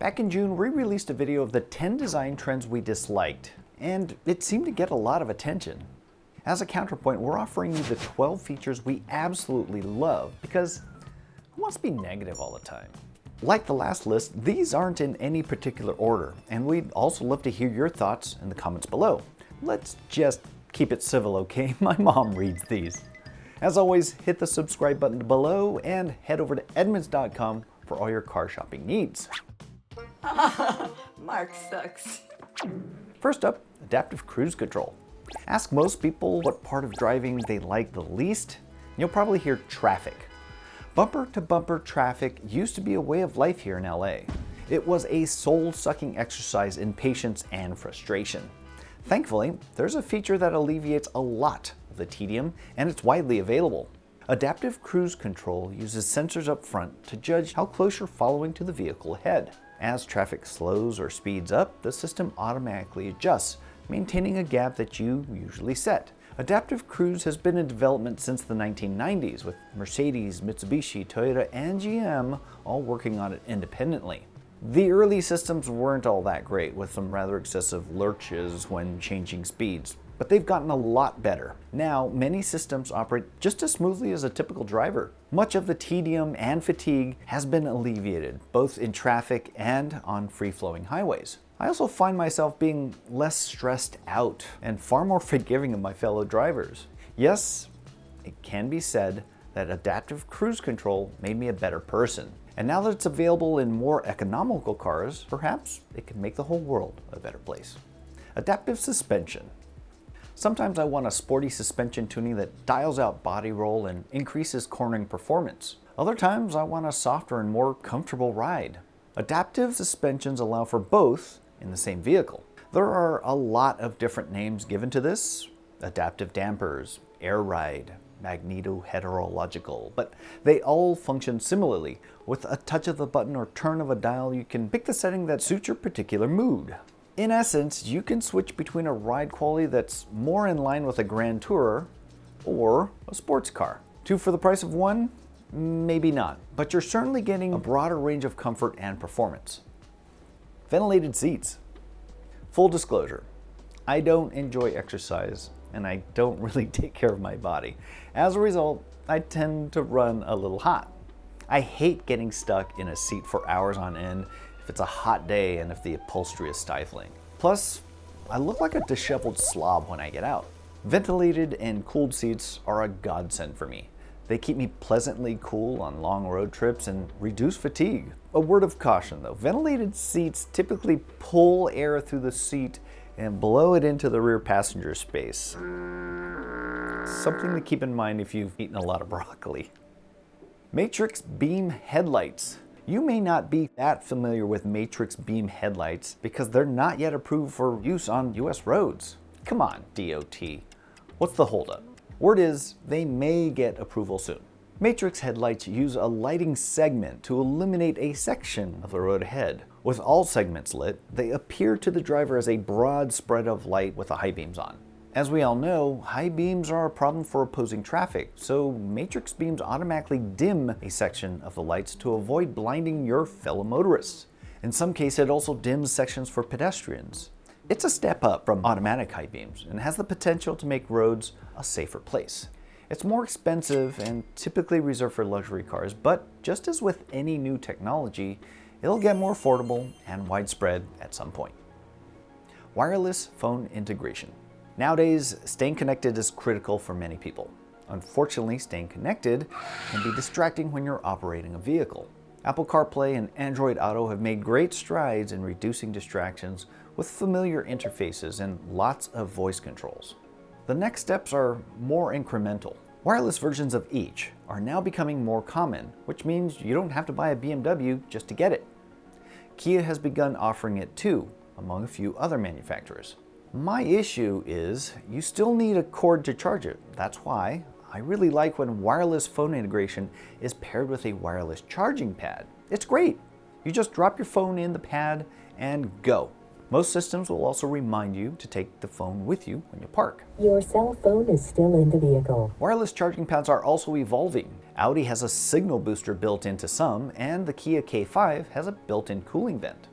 Back in June, we released a video of the 10 design trends we disliked, and it seemed to get a lot of attention. As a counterpoint, we're offering you the 12 features we absolutely love, because who wants to be negative all the time? Like the last list, these aren't in any particular order, and we'd also love to hear your thoughts in the comments below. Let's just keep it civil, okay? My mom reads these. As always, hit the subscribe button below and head over to edmunds.com for all your car shopping needs. Mark sucks. First up, adaptive cruise control. Ask most people what part of driving they like the least, and you'll probably hear traffic. Bumper-to-bumper traffic used to be a way of life here in LA. It was a soul-sucking exercise in patience and frustration. Thankfully, there's a feature that alleviates a lot of the tedium, and it's widely available. Adaptive cruise control uses sensors up front to judge how close you're following to the vehicle ahead. As traffic slows or speeds up, the system automatically adjusts, maintaining a gap that you usually set. Adaptive cruise has been in development since the 1990s, with Mercedes, Mitsubishi, Toyota, and GM all working on it independently. The early systems weren't all that great, with some rather excessive lurches when changing speeds, but they've gotten a lot better. Now, many systems operate just as smoothly as a typical driver. Much of the tedium and fatigue has been alleviated, both in traffic and on free-flowing highways. I also find myself being less stressed out and far more forgiving of my fellow drivers. Yes, it can be said that adaptive cruise control made me a better person. And now that it's available in more economical cars, perhaps it can make the whole world a better place. Adaptive suspension. Sometimes I want a sporty suspension tuning that dials out body roll and increases cornering performance. Other times I want a softer and more comfortable ride. Adaptive suspensions allow for both in the same vehicle. There are a lot of different names given to this: adaptive dampers, air ride, magneto-heterological, but they all function similarly. With a touch of the button or turn of a dial, you can pick the setting that suits your particular mood. In essence, you can switch between a ride quality that's more in line with a Grand Tourer or a sports car. Two for the price of one? Maybe not, but you're certainly getting a broader range of comfort and performance. Ventilated seats. Full disclosure, I don't enjoy exercise and I don't really take care of my body. As a result, I tend to run a little hot. I hate getting stuck in a seat for hours on end if it's a hot day and if the upholstery is stifling. Plus, I look like a disheveled slob when I get out. Ventilated and cooled seats are a godsend for me. They keep me pleasantly cool on long road trips and reduce fatigue. A word of caution though, ventilated seats typically pull air through the seat and blow it into the rear passenger space. Something to keep in mind if you've eaten a lot of broccoli. Matrix beam headlights. You may not be that familiar with matrix beam headlights because they're not yet approved for use on US roads. Come on, DOT. What's the holdup? Word is they may get approval soon. Matrix headlights use a lighting segment to illuminate a section of the road ahead. With all segments lit, they appear to the driver as a broad spread of light with the high beams on. As we all know, high beams are a problem for opposing traffic, so matrix beams automatically dim a section of the lights to avoid blinding your fellow motorists. In some cases, it also dims sections for pedestrians. It's a step up from automatic high beams and has the potential to make roads a safer place. It's more expensive and typically reserved for luxury cars, but just as with any new technology, it'll get more affordable and widespread at some point. Wireless phone integration. Nowadays, staying connected is critical for many people. Unfortunately, staying connected can be distracting when you're operating a vehicle. Apple CarPlay and Android Auto have made great strides in reducing distractions with familiar interfaces and lots of voice controls. The next steps are more incremental. Wireless versions of each are now becoming more common, which means you don't have to buy a BMW just to get it. Kia has begun offering it too, among a few other manufacturers. My issue is you still need a cord to charge it. That's why I really like when wireless phone integration is paired with a wireless charging pad. It's great. You just drop your phone in the pad and go. Most systems will also remind you to take the phone with you when you park. Your cell phone is still in the vehicle. Wireless charging pads are also evolving. Audi has a signal booster built into some, and the Kia K5 has a built-in cooling vent.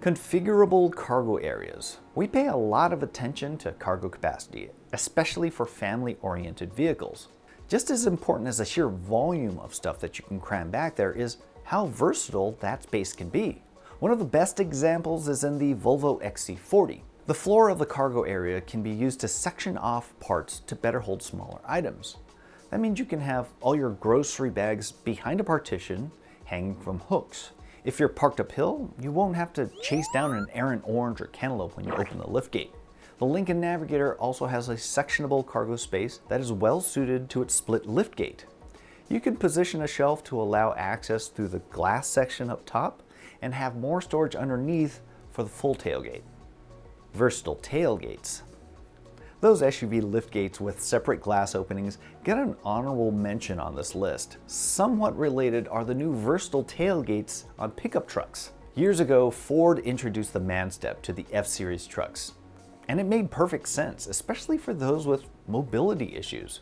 Configurable cargo areas. We pay a lot of attention to cargo capacity, especially for family-oriented vehicles. Just as important as the sheer volume of stuff that you can cram back there is how versatile that space can be. One of the best examples is in the Volvo XC40. The floor of the cargo area can be used to section off parts to better hold smaller items. That means you can have all your grocery bags behind a partition, hanging from hooks. If you're parked uphill, you won't have to chase down an errant orange or cantaloupe when you open the liftgate. The Lincoln Navigator also has a sectionable cargo space that is well suited to its split liftgate. You can position a shelf to allow access through the glass section up top and have more storage underneath for the full tailgate. Versatile tailgates. Those SUV liftgates with separate glass openings get an honorable mention on this list. Somewhat related are the new versatile tailgates on pickup trucks. Years ago, Ford introduced the ManStep to the F-Series trucks. And it made perfect sense, especially for those with mobility issues.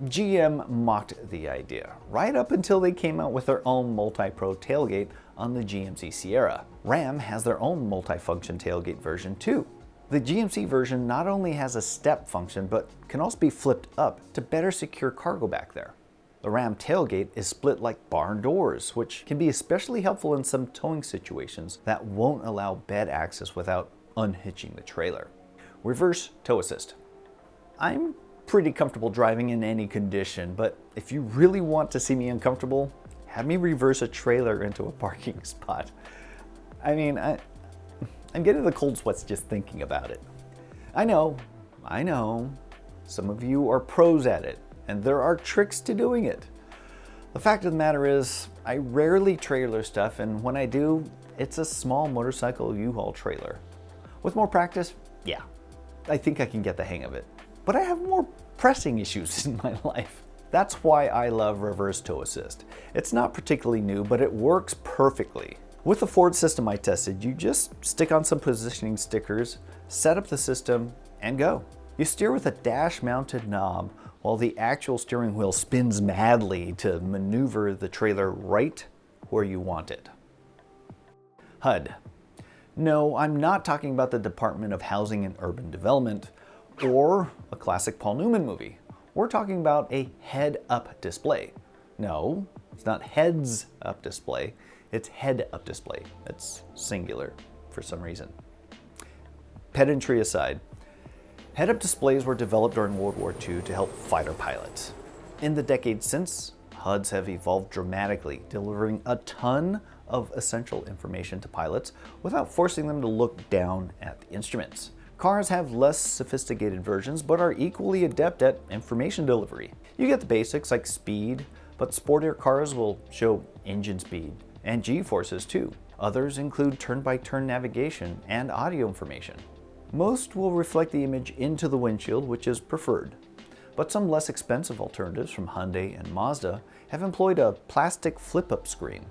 GM mocked the idea, right up until they came out with their own multi-pro tailgate on the GMC Sierra. Ram has their own multi-function tailgate version too. The GMC version not only has a step function, but can also be flipped up to better secure cargo back there. The Ram tailgate is split like barn doors, which can be especially helpful in some towing situations that won't allow bed access without unhitching the trailer. Reverse tow assist. I'm pretty comfortable driving in any condition, but if you really want to see me uncomfortable, have me reverse a trailer into a parking spot. I mean, I'm getting the cold sweats just thinking about it. I know, some of you are pros at it, and there are tricks to doing it. The fact of the matter is, I rarely trailer stuff, and when I do, it's a small motorcycle U-Haul trailer. With more practice, yeah, I think I can get the hang of it. But I have more pressing issues in my life. That's why I love reverse tow assist. It's not particularly new, but it works perfectly. With the Ford system I tested, you just stick on some positioning stickers, set up the system, and go. You steer with a dash-mounted knob while the actual steering wheel spins madly to maneuver the trailer right where you want it. HUD. No, I'm not talking about the Department of Housing and Urban Development or a classic Paul Newman movie. We're talking about a head-up display. No, it's not heads-up display, it's head-up display. It's singular for some reason. Pedantry aside, head-up displays were developed during World War II to help fighter pilots. In the decades since, HUDs have evolved dramatically, delivering a ton of essential information to pilots without forcing them to look down at the instruments. Cars have less sophisticated versions, but are equally adept at information delivery. You get the basics like speed, but sportier cars will show engine speed and G-forces too. Others include turn-by-turn navigation and audio information. Most will reflect the image into the windshield, which is preferred. But some less expensive alternatives from Hyundai and Mazda have employed a plastic flip-up screen.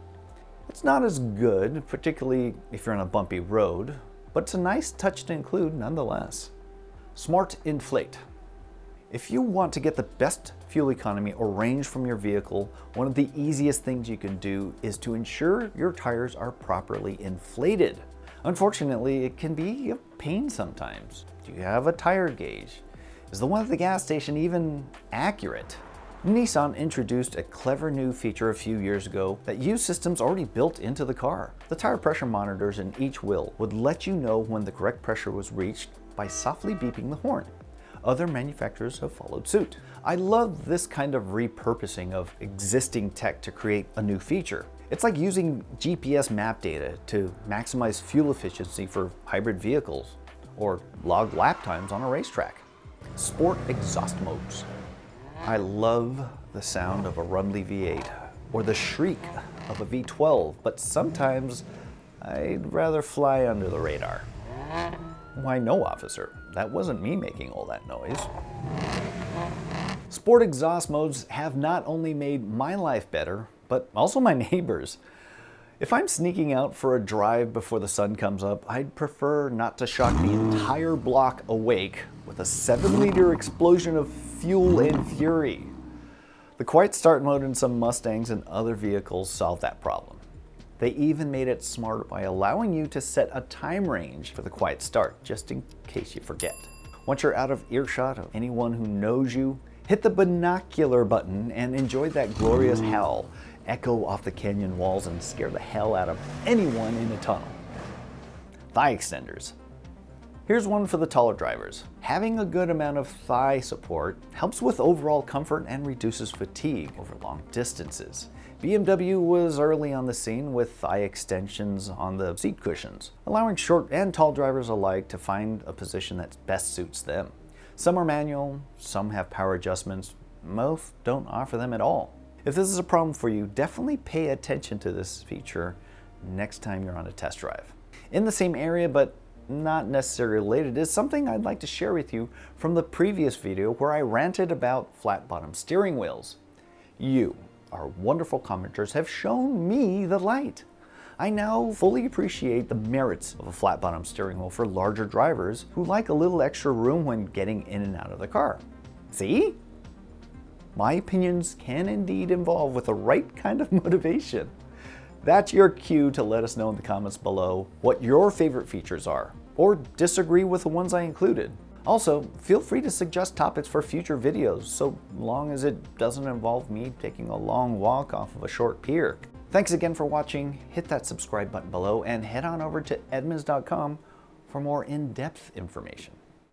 It's not as good, particularly if you're on a bumpy road, but it's a nice touch to include nonetheless. Smart Inflate. If you want to get the best fuel economy or range from your vehicle, one of the easiest things you can do is to ensure your tires are properly inflated. Unfortunately, it can be a pain sometimes. Do you have a tire gauge? Is the one at the gas station even accurate? Nissan introduced a clever new feature a few years ago that used systems already built into the car. The tire pressure monitors in each wheel would let you know when the correct pressure was reached by softly beeping the horn. Other manufacturers have followed suit. I love this kind of repurposing of existing tech to create a new feature. It's like using GPS map data to maximize fuel efficiency for hybrid vehicles or log lap times on a racetrack. Sport exhaust modes. I love the sound of a rumbly V8 or the shriek of a V12, but sometimes I'd rather fly under the radar. Why no, officer? That wasn't me making all that noise. Sport exhaust modes have not only made my life better, but also my neighbors. If I'm sneaking out for a drive before the sun comes up, I'd prefer not to shock the entire block awake with a 7-liter explosion of fuel and fury. The quiet start mode in some Mustangs and other vehicles solved that problem. They even made it smarter by allowing you to set a time range for the quiet start, just in case you forget. Once you're out of earshot of anyone who knows you, hit the binocular button and enjoy that glorious howl echo off the canyon walls and scare the hell out of anyone in the tunnel. Thigh extenders. Here's one for the taller drivers. Having a good amount of thigh support helps with overall comfort and reduces fatigue over long distances. BMW was early on the scene with thigh extensions on the seat cushions, allowing short and tall drivers alike to find a position that best suits them. Some are manual, some have power adjustments, most don't offer them at all. If this is a problem for you, definitely pay attention to this feature next time you're on a test drive. In the same area, but not necessarily related, is something I'd like to share with you from the previous video where I ranted about flat bottom steering wheels. You, our wonderful commenters, have shown me the light. I now fully appreciate the merits of a flat bottom steering wheel for larger drivers who like a little extra room when getting in and out of the car. See? My opinions can indeed evolve with the right kind of motivation. That's your cue to let us know in the comments below what your favorite features are, or disagree with the ones I included. Also, feel free to suggest topics for future videos, so long as it doesn't involve me taking a long walk off of a short pier. Thanks again for watching. Hit that subscribe button below and head on over to edmunds.com for more in-depth information.